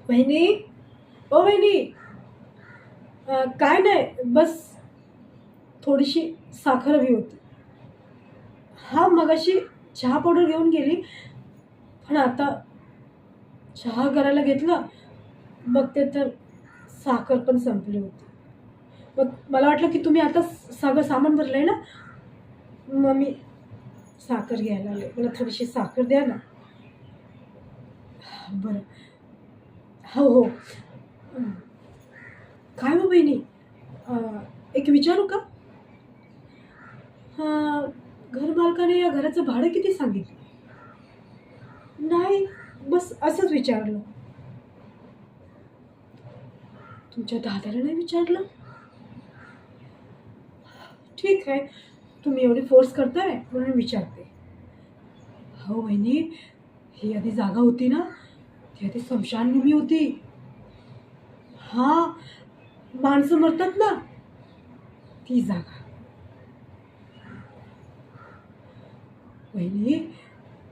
वहिनी, ओ वहिनी, काय नाही, बस थोडीशी साखर हवी होती. हा, मगाशी चहा पावडर घेऊन गेली, पण आता चहा करायला घेतला, मग ते तर साखर पण संपली होती. मग मला वाटलं की तुम्ही आता सगळं सामान भरलंय ना, मग मी साखर घ्यायला आले. मला थोडीशी साखर द्या ना. बरं. हो, हो. हं. काय हो बहिणी, एक विचारू का? घरमालकाने या घराचं भाडं किती सांगितलं? नाही, बस असंच विचारलं. तुमच्या दादाला नाही विचारलं? ठीक आहे, तुम्ही एवढी फोर्स करताय म्हणून विचारते. हो वहिनी, ही आधी जागा होती ना, ती आधी स्मशानभूमी होती. हां, माणसं मरतात ना, ती जागा. वहिनी,